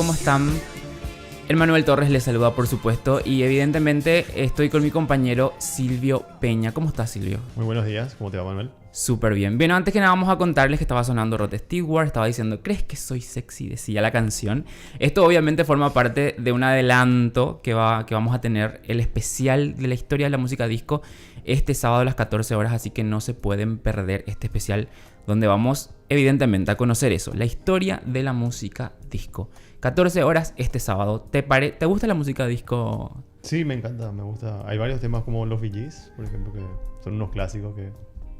¿cómo están? El Manuel Torres les saluda, por supuesto, y evidentemente estoy con mi compañero Silvio Peña. ¿Cómo estás, Silvio? Muy buenos días, ¿cómo te va, Manuel? Súper bien. Bien, antes que nada vamos a contarles que estaba sonando Rod Stewart, estaba diciendo, ¿crees que soy sexy? Decía la canción. Esto obviamente forma parte de un adelanto que vamos a tener, el especial de la historia de la música disco, este sábado a las 14 horas, así que no se pueden perder este especial donde vamos evidentemente a conocer eso, la historia de la música disco. 14 horas este sábado. ¿Te gusta la música disco? Sí, me encanta, me gusta. Hay varios temas como los Bee Gees, por ejemplo, que son unos clásicos que...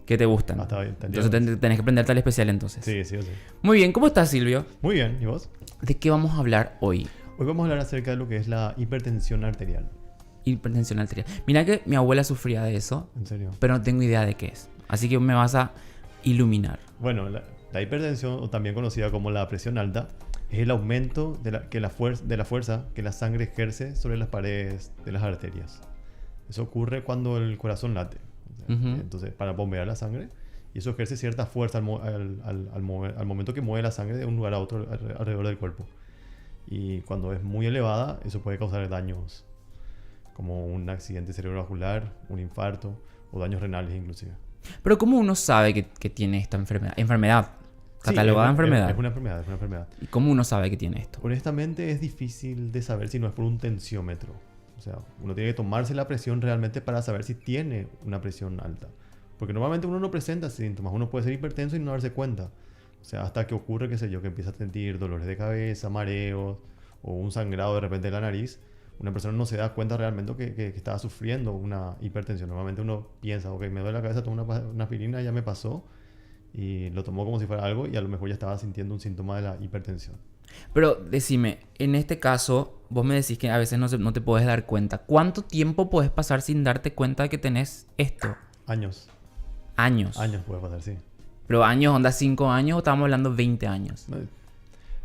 ¿Qué te gustan? Está bien, entonces tenés que prenderte al especial entonces. Sí, sí, sí. Muy bien, ¿cómo estás, Silvio? Muy bien, ¿y vos? ¿De qué vamos a hablar hoy? Hoy vamos a hablar acerca de lo que es la hipertensión arterial. Hipertensión arterial. Mira que mi abuela sufría de eso. ¿En serio? Pero no tengo idea de qué es. Así que me vas a iluminar. Bueno, la hipertensión, o también conocida como la presión alta, es el aumento de la fuerza que la sangre ejerce sobre las paredes de las arterias. Eso ocurre cuando el corazón late. Entonces, para bombear la sangre, y eso ejerce cierta fuerza al momento que mueve la sangre de un lugar a otro alrededor del cuerpo. Y cuando es muy elevada, eso puede causar daños como un accidente cerebrovascular, un infarto o daños renales inclusive. Pero ¿cómo uno sabe que tiene esta enfermedad? Catalogada sí, enfermedad. Es una enfermedad. ¿Y cómo uno sabe que tiene esto? Honestamente es difícil de saber si no es por un tensiómetro. O sea, uno tiene que tomarse la presión realmente para saber si tiene una presión alta. Porque normalmente uno no presenta síntomas. Uno puede ser hipertenso y no darse cuenta. O sea, hasta que ocurre, qué sé yo, que empieza a sentir dolores de cabeza, mareos o un sangrado de repente de la nariz. Una persona no se da cuenta realmente que estaba sufriendo una hipertensión. Normalmente uno piensa, ok, me duele la cabeza, tomo una aspirina, ya me pasó. Y lo tomó como si fuera algo y a lo mejor ya estaba sintiendo un síntoma de la hipertensión. Pero decime, en este caso, vos me decís que a veces no te puedes dar cuenta. ¿Cuánto tiempo puedes pasar sin darte cuenta de que tenés esto? Años. Años. Años puede pasar, sí. Pero años, onda 5 años o estamos hablando 20 años.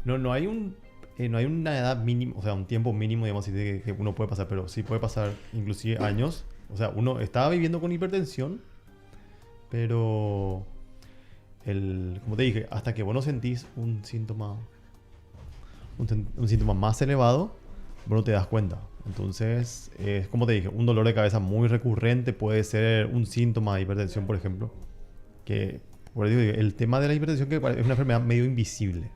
No hay una edad mínima, o sea, un tiempo mínimo, digamos, que uno puede pasar, pero sí puede pasar inclusive años. O sea, uno estaba viviendo con hipertensión, pero como te dije, hasta que vos no sentís un síntoma más elevado, vos no te das cuenta. Entonces, como te dije, un dolor de cabeza muy recurrente puede ser un síntoma de hipertensión, por ejemplo. Que, por eso digo, el tema de la hipertensión que es una enfermedad medio invisible.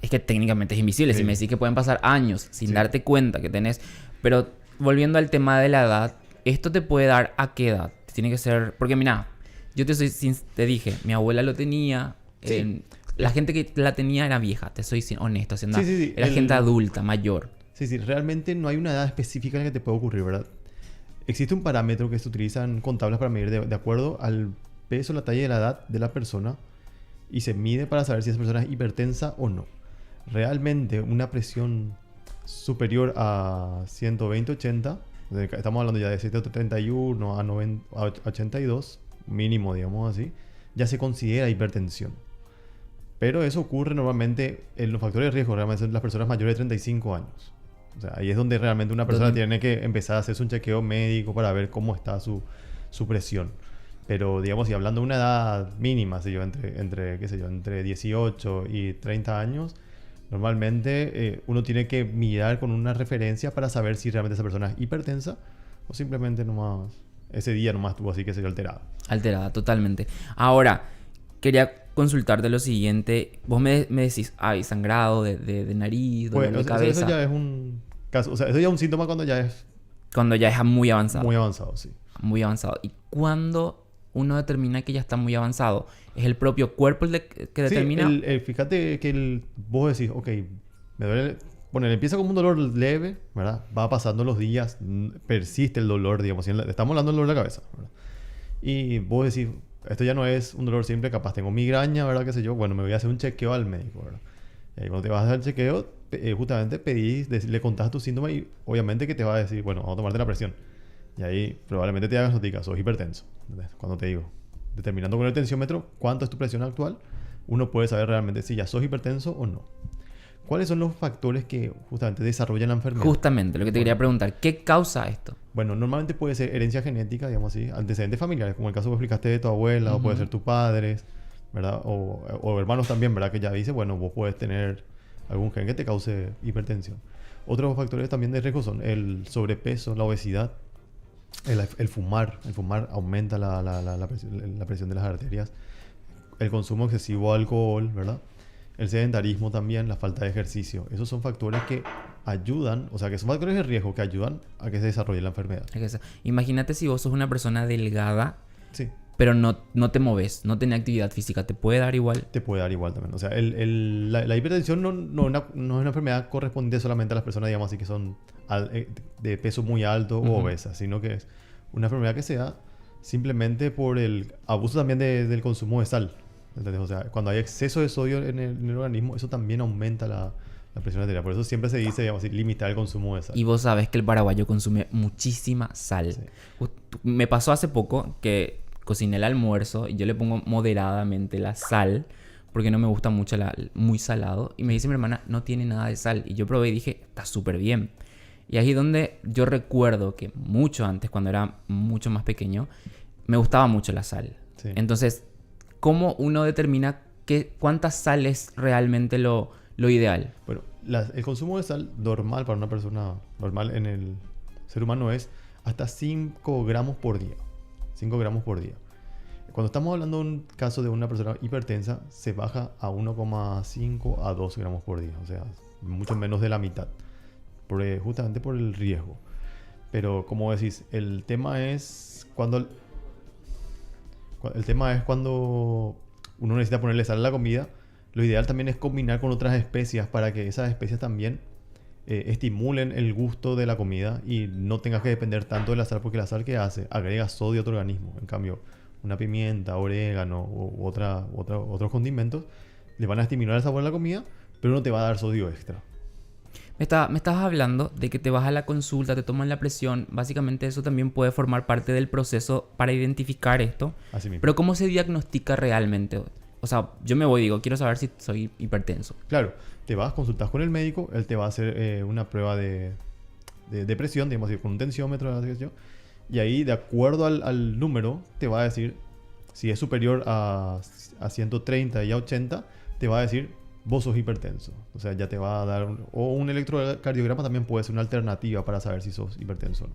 Es que técnicamente es invisible. Sí. Si me decís que pueden pasar años sin darte cuenta que tenés... Pero volviendo al tema de la edad, ¿esto te puede dar a qué edad? Tiene que ser... Porque mira, yo te dije, mi abuela lo tenía... Sí. La gente que la tenía era vieja, te soy honesto. Sí. Era gente adulta, mayor. Sí, realmente no hay una edad específica en la que te puede ocurrir, ¿verdad? Existe un parámetro que se utilizan con tablas para medir de acuerdo al peso, la talla y la edad de la persona y se mide para saber si esa persona es hipertensa o no. Realmente una presión superior a 120-80, estamos hablando ya de 731 a 82, mínimo digamos así, ya se considera hipertensión. Pero eso ocurre normalmente en los factores de riesgo, realmente son las personas mayores de 35 años. O sea, ahí es donde realmente una persona tiene que empezar a hacerse un chequeo médico para ver cómo está su presión. Pero, digamos, si hablando de una edad mínima, entre 18 y 30 años, normalmente uno tiene que mirar con una referencia para saber si realmente esa persona es hipertensa o simplemente nomás ese día nomás estuvo así, que se alterada. Alterada, totalmente. Ahora, quería consultarte lo siguiente. Vos me decís, hay sangrado de nariz, dolor de cabeza. Eso ya es un caso, o sea, eso ya es un síntoma cuando ya es... Cuando ya es muy avanzado. Muy avanzado, sí. Muy avanzado. ¿Y cuando uno determina que ya está muy avanzado? ¿Es el propio cuerpo el que determina? Sí, fíjate que vos decís, ok, me duele... Bueno, empieza como un dolor leve, ¿verdad? Va pasando los días, persiste el dolor, digamos. Estamos hablando del dolor de la cabeza, ¿verdad? Y vos decís, esto ya no es un dolor simple, capaz tengo migraña, ¿verdad? Qué sé yo. Bueno, me voy a hacer un chequeo al médico, ¿verdad? Y ahí cuando te vas a hacer el chequeo, justamente le contás tus síntomas y obviamente que te va a decir, bueno, vamos a tomarte la presión. Y ahí probablemente te diagnosticas, sos hipertenso. ¿Entendés? Cuando te digo, determinando con el tensiómetro cuánto es tu presión actual, uno puede saber realmente si ya sos hipertenso o no. ¿Cuáles son los factores que justamente desarrollan la enfermedad? Justamente, lo que te quería preguntar. ¿Qué causa esto? Bueno, normalmente puede ser herencia genética, digamos así, antecedentes familiares, como el caso que explicaste de tu abuela, o puede ser tus padres, ¿verdad? O hermanos también, ¿verdad? Que ya dice, bueno, vos puedes tener algún gen que te cause hipertensión. Otros factores también de riesgo son el sobrepeso, la obesidad, el fumar. El fumar aumenta la presión de las arterias. El consumo excesivo de alcohol, ¿verdad? El sedentarismo también, la falta de ejercicio. Esos son factores que ayudan, o sea, que son factores de riesgo que ayudan a que se desarrolle la enfermedad. Imagínate si vos sos una persona delgada, Sí. pero no te moves, no tenés actividad física, ¿te puede dar igual? Te puede dar igual también. O sea, la hipertensión no es una enfermedad correspondiente solamente a las personas, digamos así, que son de peso muy alto o obesas, sino que es una enfermedad que se da simplemente por el abuso también del consumo de sal. ¿Entendés? O sea, cuando hay exceso de sodio en el organismo, eso también aumenta la presión arterial. Por eso siempre se dice, digamos así, limitar el consumo de sal. Y vos sabés que el paraguayo consume muchísima sal. Sí. Me pasó hace poco que cociné el almuerzo y yo le pongo moderadamente la sal porque no me gusta mucho muy salado. Y me dice mi hermana, no tiene nada de sal. Y yo probé y dije, está súper bien. Y ahí es donde yo recuerdo que mucho antes, cuando era mucho más pequeño, me gustaba mucho la sal. Sí. Entonces, ¿cómo uno determina cuánta sal es realmente lo ideal? Bueno, el consumo de sal normal para una persona normal en el ser humano es hasta 5 gramos por día. 5 gramos por día. Cuando estamos hablando de un caso de una persona hipertensa, se baja a 1,5 a 2 gramos por día. O sea, mucho menos de la mitad. Justamente por el riesgo. Pero como decís, el tema es cuando uno necesita ponerle sal a la comida. Lo ideal también es combinar con otras especias para que esas especias también estimulen el gusto de la comida y no tengas que depender tanto de la sal, porque la sal, ¿qué hace? Agrega sodio a tu organismo. En cambio, una pimienta, orégano u otros condimentos le van a estimular el sabor de la comida, pero no te va a dar sodio extra. Me estabas hablando de que te vas a la consulta, te toman la presión. Básicamente eso también puede formar parte del proceso para identificar esto. Así mismo. Pero ¿cómo se diagnostica realmente? O sea, yo me voy y digo, quiero saber si soy hipertenso. Claro, te vas, consultas con el médico, él te va a hacer una prueba de presión, digamos, con un tensiómetro, y ahí, de acuerdo al número, te va a decir, si es superior a 130 y a 80, te va a decir, vos sos hipertenso. O sea, ya te va a dar un electrocardiograma también puede ser una alternativa para saber si sos hipertenso o no.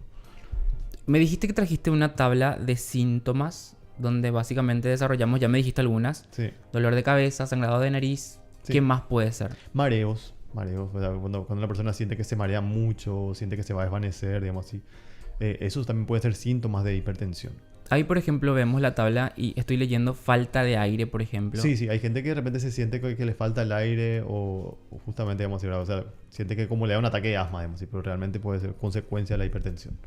Me dijiste que trajiste una tabla de síntomas donde básicamente desarrollamos, ya me dijiste algunas, Sí. dolor de cabeza, sangrado de nariz, Sí. ¿qué más puede ser? Mareos. O sea, cuando la persona siente que se marea mucho, siente que se va a desvanecer, digamos así. Esos también pueden ser síntomas de hipertensión. Ahí, por ejemplo, vemos la tabla y estoy leyendo falta de aire, por ejemplo. Sí, hay gente que de repente se siente que le falta el aire o justamente, digamos, o sea, siente que como le da un ataque de asma, digamos, pero realmente puede ser consecuencia de la hipertensión.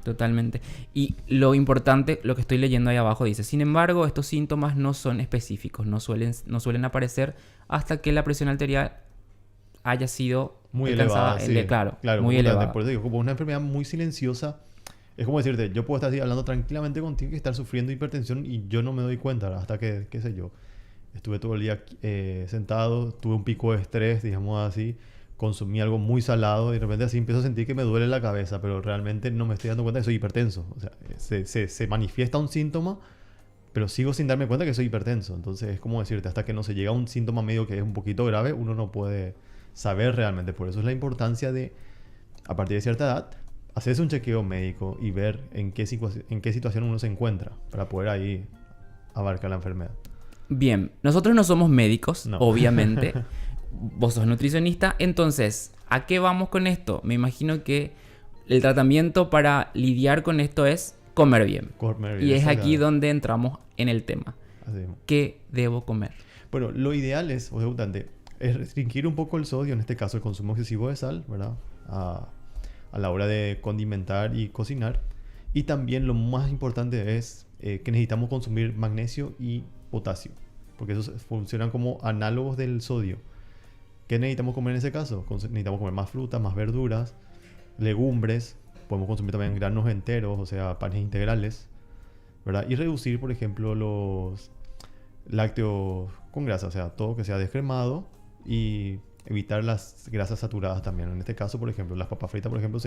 Totalmente. Y lo importante, lo que estoy leyendo ahí abajo dice, sin embargo, estos síntomas no son específicos, no suelen aparecer hasta que la presión arterial haya sido Muy alcanzada, elevada, sí. claro, muy elevada. Por eso digo, como una enfermedad muy silenciosa, es como decirte, yo puedo estar así hablando tranquilamente contigo y estar sufriendo hipertensión y yo no me doy cuenta hasta que, qué sé yo, estuve todo el día sentado, tuve un pico de estrés, digamos así, consumí algo muy salado y de repente así empiezo a sentir que me duele la cabeza, pero realmente no me estoy dando cuenta que soy hipertenso. O sea, se manifiesta un síntoma, pero sigo sin darme cuenta que soy hipertenso. Entonces es como decirte, hasta que no se llega a un síntoma medio que es un poquito grave, uno no puede saber realmente. Por eso es la importancia de, a partir de cierta edad, hacerse un chequeo médico y ver en qué situación uno se encuentra para poder ahí abarcar la enfermedad. Bien, nosotros no somos médicos, No. obviamente. Vos sos nutricionista, entonces, ¿a qué vamos con esto? Me imagino que el tratamiento para lidiar con esto es comer bien. Comer bien, Y es aquí exactamente. donde entramos en el tema. Así mismo. ¿Qué debo comer? Bueno, lo ideal es, o sea, es restringir un poco el sodio, en este caso el consumo excesivo de sal, ¿verdad? A la hora de condimentar y cocinar. Y también lo más importante es que necesitamos consumir magnesio y potasio, porque esos funcionan como análogos del sodio. ¿Qué necesitamos comer en ese caso? Necesitamos comer más frutas, más verduras, legumbres, podemos consumir también granos enteros, o sea, panes integrales, ¿verdad? Y reducir, por ejemplo, los lácteos con grasa, o sea, todo que sea descremado, y evitar las grasas saturadas también. En este caso, por ejemplo, las papas fritas, por ejemplo,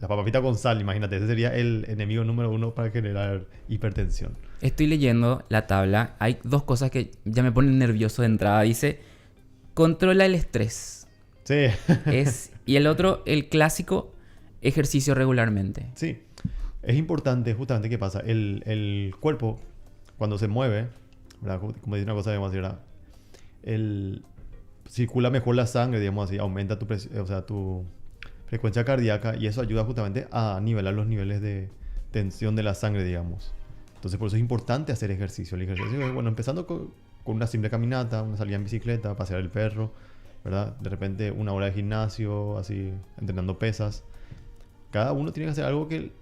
las papas fritas con sal, imagínate, ese sería el enemigo número 1 para generar hipertensión. Estoy leyendo la tabla. Hay dos cosas que ya me ponen nervioso de entrada. Dice, controla el estrés. Sí. Y el otro, el clásico, ejercicio regularmente. Sí. Es importante justamente qué pasa. El cuerpo, cuando se mueve, ¿verdad? Como dice una cosa, digamos así, ¿verdad? Circula mejor la sangre, digamos así, aumenta o sea, tu frecuencia cardíaca y eso ayuda justamente a nivelar los niveles de tensión de la sangre, digamos. Entonces, por eso es importante hacer ejercicio. El ejercicio es, bueno, empezando con una simple caminata, una salida en bicicleta, pasear el perro, ¿verdad? De repente una hora de gimnasio, así, entrenando pesas. Cada uno tiene que hacer algo que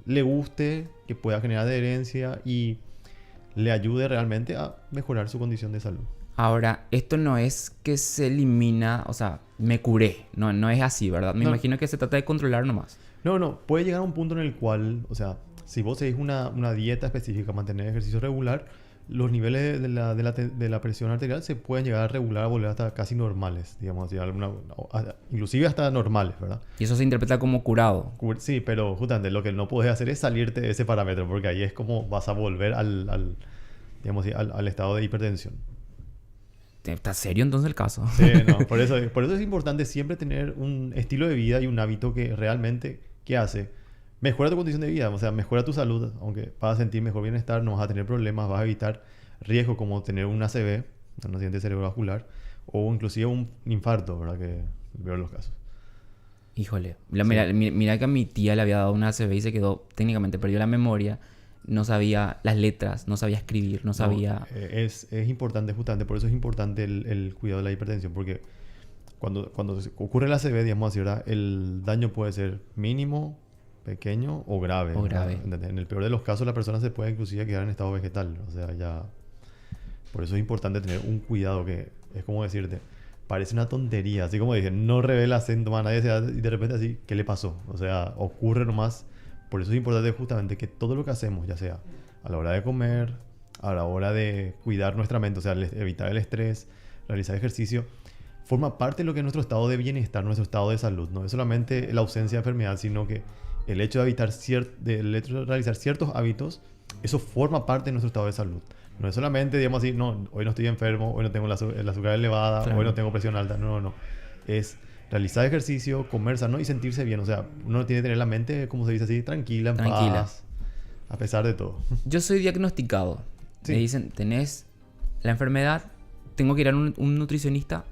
le guste, que pueda generar adherencia y le ayude realmente a mejorar su condición de salud. Ahora, esto no es que se elimina, o sea, me curé. No es así, ¿verdad? Me No. imagino que se trata de controlar nomás. No, puede llegar a un punto en el cual, o sea, si vos seguís una dieta específica, mantener ejercicio regular, los niveles de la presión arterial se pueden llegar a regular, a volver hasta casi normales, digamos así, inclusive hasta normales, ¿verdad? Y eso se interpreta como curado. Sí, pero justamente lo que no puedes hacer es salirte de ese parámetro, porque ahí es como vas a volver digamos así, al estado de hipertensión. ¿Está serio entonces el caso? Sí, no, por eso es importante siempre tener un estilo de vida y un hábito que realmente, ¿qué hace? Mejora tu condición de vida, o sea, mejora tu salud, aunque vas a sentir mejor bienestar, no vas a tener problemas, vas a evitar riesgos como tener un ACV, un accidente cerebrovascular, o inclusive un infarto, ¿verdad? Que veo los casos. Híjole. Sí. Mira que a mi tía le había dado una ACV y se quedó, técnicamente perdió la memoria, no sabía las letras, no sabía escribir, no sabía... Es importante, justamente, por eso es importante el cuidado de la hipertensión, porque cuando ocurre la ACV, digamos así, ¿verdad? El daño puede ser mínimo, pequeño o grave. O grave. En el peor de los casos, la persona se puede inclusive quedar en estado vegetal. O sea, ya... Por eso es importante tener un cuidado que es como decirte, parece una tontería. Así como dije, no revela síntomas a nadie y de repente así, ¿qué le pasó? O sea, ocurre nomás. Por eso es importante justamente que todo lo que hacemos, ya sea a la hora de comer, a la hora de cuidar nuestra mente, o sea, evitar el estrés, realizar ejercicio, forma parte de lo que es nuestro estado de bienestar, nuestro estado de salud. No es solamente la ausencia de enfermedad, sino que el hecho de realizar ciertos hábitos, eso forma parte de nuestro estado de salud. No es solamente, digamos así, no, hoy no estoy enfermo, hoy no tengo el azúcar elevada, Claro. hoy no tengo presión alta. No. Es realizar ejercicio, comer sano y sentirse bien. O sea, uno tiene que tener la mente, como se dice así, tranquila, en paz, a pesar de todo. Yo soy diagnosticado. Sí. Me dicen, tenés la enfermedad, tengo que ir a un nutricionista.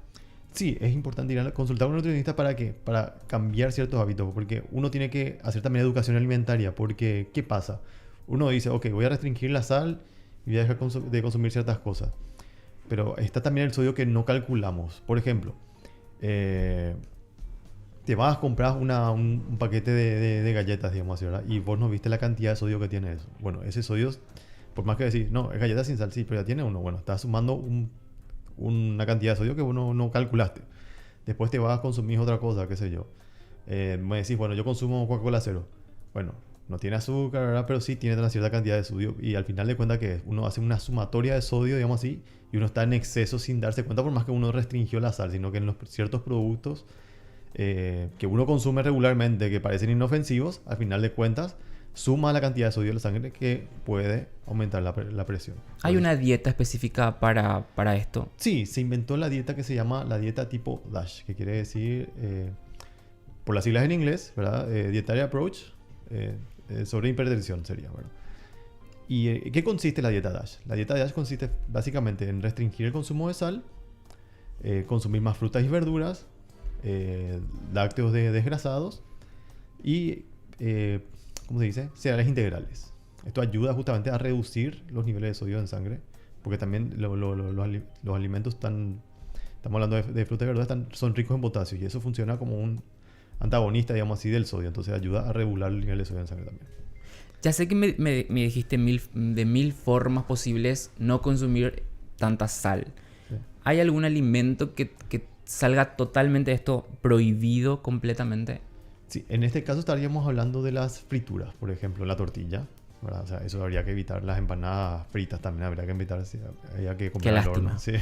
Sí, es importante ir a consultar a un nutricionista ¿para qué? Para cambiar ciertos hábitos, porque uno tiene que hacer también educación alimentaria, porque ¿qué pasa? Uno dice, ok, voy a restringir la sal y voy a dejar de consumir ciertas cosas, pero está también el sodio que no calculamos. Por ejemplo, te vas a comprar un paquete de galletas, digamos así, ¿verdad? Y vos no viste la cantidad de sodio que tiene eso. Bueno, ese sodio, por más que decís, no, es galleta sin sal, sí, pero ya tiene uno. Bueno, estás sumando una cantidad de sodio que vos no calculaste. Después te vas a consumir otra cosa, qué sé yo. Me decís, bueno, yo consumo Coca-Cola cero. Bueno, no tiene azúcar, ¿verdad? Pero sí tiene una cierta cantidad de sodio. Y al final de cuentas que uno hace una sumatoria de sodio, digamos así, y uno está en exceso sin darse cuenta, por más que uno restringió la sal, sino que en los ciertos productos que uno consume regularmente, que parecen inofensivos, al final de cuentas, suma la cantidad de sodio de la sangre que puede aumentar la presión. ¿Hay una dieta específica para esto? Sí, se inventó la dieta que se llama la dieta tipo DASH, que quiere decir, por las siglas en inglés, ¿verdad? Dietary Approach, sobre hipertensión sería, ¿verdad? ¿Y qué consiste la dieta DASH? La dieta DASH consiste básicamente en restringir el consumo de sal, consumir más frutas y verduras, lácteos desgrasados y, ¿cómo se dice? Cereales integrales. Esto ayuda justamente a reducir los niveles de sodio en sangre, porque también los alimentos estamos hablando de frutas y verduras, son ricos en potasio y eso funciona como un antagonista, digamos así, del sodio. Entonces ayuda a regular el nivel de sodio en sangre también. Ya sé que me dijiste de mil formas posibles no consumir tanta sal. Sí. ¿Hay algún alimento que salga totalmente de esto prohibido completamente? Sí, en este caso estaríamos hablando de las frituras, por ejemplo, la tortilla, ¿verdad? O sea, eso habría que evitar. Las empanadas fritas también habría que evitar. Sí, habría que comprar al horno. Sí.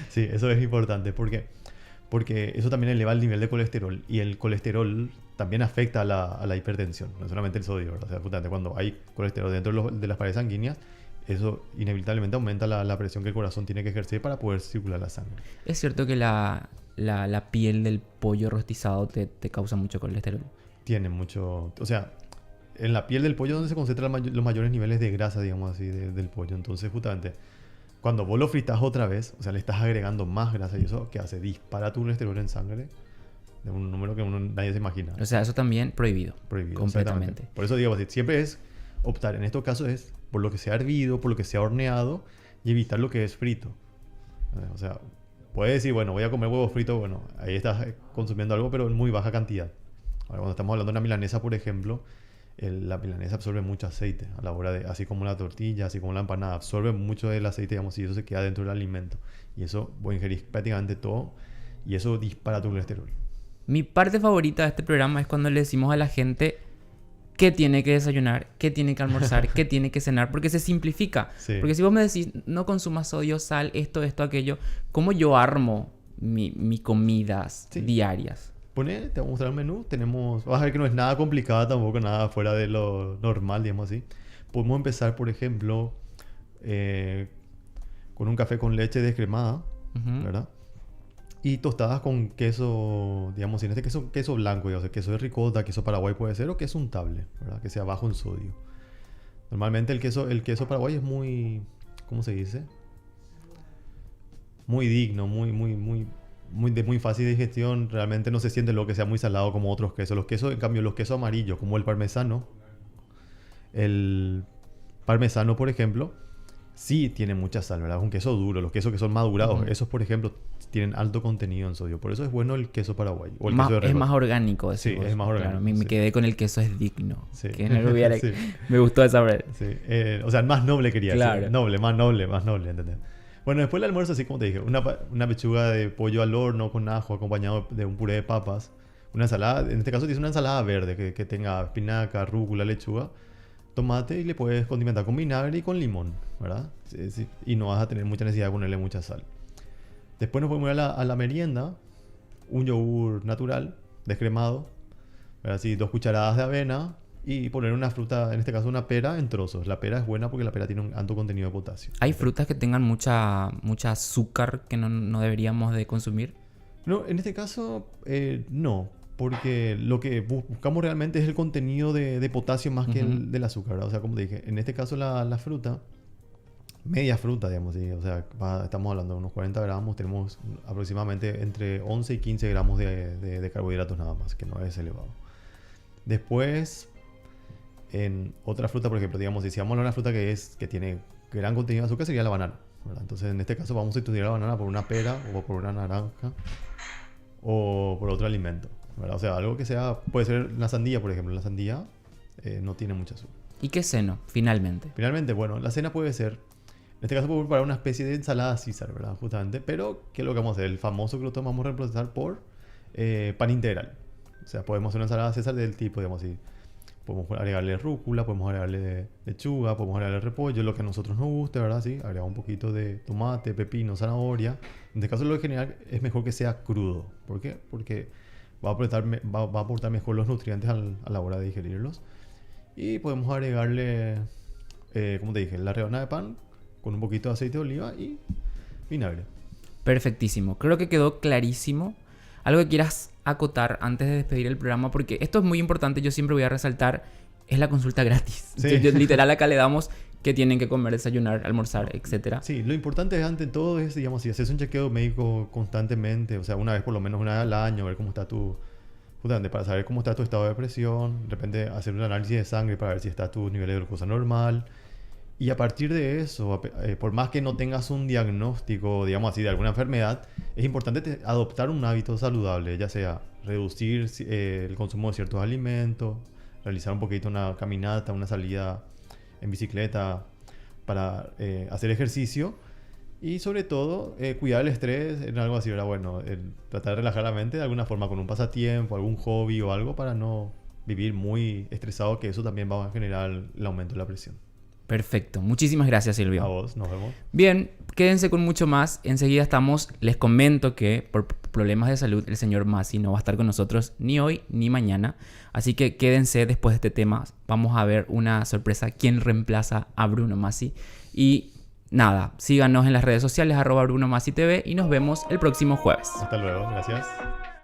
Sí, eso es importante. Porque eso también eleva el nivel de colesterol. Y el colesterol también afecta a la hipertensión. No solamente el sodio, ¿verdad? O sea, justamente cuando hay colesterol dentro de las paredes sanguíneas, eso inevitablemente aumenta la presión que el corazón tiene que ejercer para poder circular la sangre. Es cierto que la piel del pollo rostizado te causa mucho colesterol. Tiene mucho... O sea, en la piel del pollo es donde se concentran los mayores niveles de grasa, digamos así, del pollo. Entonces, justamente, cuando vos lo fritas otra vez, o sea, le estás agregando más grasa y eso, ¿qué hace? Dispara tu colesterol en sangre de un número que nadie se imagina. O sea, eso también prohibido. Prohibido. Completamente. Por eso digo, siempre es optar, en estos casos es por lo que sea hervido, por lo que sea horneado y evitar lo que es frito. O sea, puedes decir, bueno, voy a comer huevos fritos, bueno, ahí estás consumiendo algo, pero en muy baja cantidad. Ahora, cuando estamos hablando de una milanesa, por ejemplo, la milanesa absorbe mucho aceite a la hora de, así como la tortilla, así como la empanada, absorbe mucho del aceite, digamos, y eso se queda dentro del alimento. Y eso, vos ingerís prácticamente todo y eso dispara tu colesterol. Mi parte favorita de este programa es cuando le decimos a la gente qué tiene que desayunar, qué tiene que almorzar, qué tiene que cenar, porque se simplifica. Sí. Porque si vos me decís, no consumas sodio, sal, esto, aquello, ¿cómo yo armo mis comidas diarias? Te voy a mostrar el menú. Vas a ver que no es nada complicado tampoco, nada fuera de lo normal, digamos así. Podemos empezar, por ejemplo, con un café con leche descremada, ¿verdad? Y tostadas con queso, digamos, en este caso queso blanco, digamos, queso de ricota, queso paraguay puede ser, o queso untable, ¿verdad? Que sea bajo en sodio. Normalmente el queso paraguay es muy, ¿cómo se dice? Muy digno, muy fácil de digestión. Realmente no se siente lo que sea muy salado como otros quesos. En cambio, los quesos amarillos, como el parmesano, por ejemplo, sí tiene mucha sal, ¿verdad? Es un queso duro. Los quesos que son madurados, esos, por ejemplo, tienen alto contenido en sodio. Por eso es bueno el queso paraguay. O el queso de ricota. Es más orgánico. Sí, es más orgánico. Claro, me quedé con el queso es digno. Sí. Que no lo hubiera... Sí. Me gustó esa vez. Sí. O sea, más noble quería decir. Claro. Más noble, ¿entendés? Bueno, después del almuerzo, así como te dije, una pechuga de pollo al horno con ajo acompañado de un puré de papas. Una ensalada, en este caso tienes una ensalada verde que tenga espinaca, rúcula, lechuga, tomate y le puedes condimentar con vinagre y con limón, ¿verdad? Sí. Y no vas a tener mucha necesidad de ponerle mucha sal. Después nos podemos ir a la merienda, un yogur natural, descremado, ¿verdad? Así, 2 cucharadas de avena y poner una fruta, en este caso una pera, en trozos. La pera es buena porque la pera tiene un alto contenido de potasio. ¿Hay frutas que tengan mucha azúcar que no deberíamos de consumir? No, en este caso no, porque lo que buscamos realmente es el contenido de potasio más que el del azúcar, ¿verdad? O sea, como te dije, en este caso la fruta, media fruta, digamos, ¿sí? O sea, estamos hablando de unos 40 gramos, tenemos aproximadamente entre 11 y 15 gramos de carbohidratos nada más, que no es elevado. Después, en otra fruta, por ejemplo, digamos, si vamos a una fruta que tiene gran contenido de azúcar, sería la banana, ¿verdad? Entonces, en este caso vamos a sustituir la banana por una pera o por una naranja o por otro alimento, ¿verdad? O sea, algo que sea, puede ser la sandía, por ejemplo. La sandía no tiene mucho azúcar. ¿Y qué ceno, finalmente? Finalmente, bueno, la cena puede ser, en este caso podemos preparar una especie de ensalada César, ¿verdad? Justamente, pero ¿qué es lo que vamos a hacer? El famoso que lo vamos a reemplazar por pan integral. O sea, podemos hacer una ensalada César del tipo, digamos así. Podemos agregarle rúcula, podemos agregarle lechuga, podemos agregarle repollo, lo que a nosotros nos guste, ¿verdad? Sí, agregar un poquito de tomate, pepino, zanahoria. En este caso, lo general es mejor que sea crudo. ¿Por qué? Porque va a aportar mejor los nutrientes a la hora de digerirlos. Y podemos agregarle, como te dije, la rebanada de pan con un poquito de aceite de oliva y vinagre. Perfectísimo. Creo que quedó clarísimo. Algo que quieras acotar antes de despedir el programa, porque esto es muy importante, yo siempre voy a resaltar, es la consulta gratis. Sí. Entonces, literal, acá le damos qué tienen que comer, desayunar, almorzar, etc. Sí, lo importante ante todo es, digamos, si haces un chequeo médico constantemente, o sea, una vez por lo menos, una vez al año, ver cómo está justamente para saber cómo está tu estado de presión, de repente hacer un análisis de sangre para ver si está tu nivel de glucosa normal. Y a partir de eso, por más que no tengas un diagnóstico, digamos así, de alguna enfermedad, es importante adoptar un hábito saludable, ya sea reducir el consumo de ciertos alimentos, realizar un poquito una caminata, una salida en bicicleta para hacer ejercicio y sobre todo cuidar el estrés en algo así, ¿verdad? Bueno, tratar de relajar la mente de alguna forma con un pasatiempo, algún hobby o algo para no vivir muy estresado, que eso también va a generar el aumento de la presión. Perfecto. Muchísimas gracias, Silvio. A vos, nos vemos. Bien, quédense con mucho más. Enseguida estamos. Les comento que por problemas de salud el señor Masi no va a estar con nosotros ni hoy ni mañana. Así que quédense después de este tema. Vamos a ver una sorpresa. ¿Quién reemplaza a Bruno Masi? Y nada, síganos en las redes sociales @BrunoMasiTV y nos vemos el próximo jueves. Hasta luego, gracias.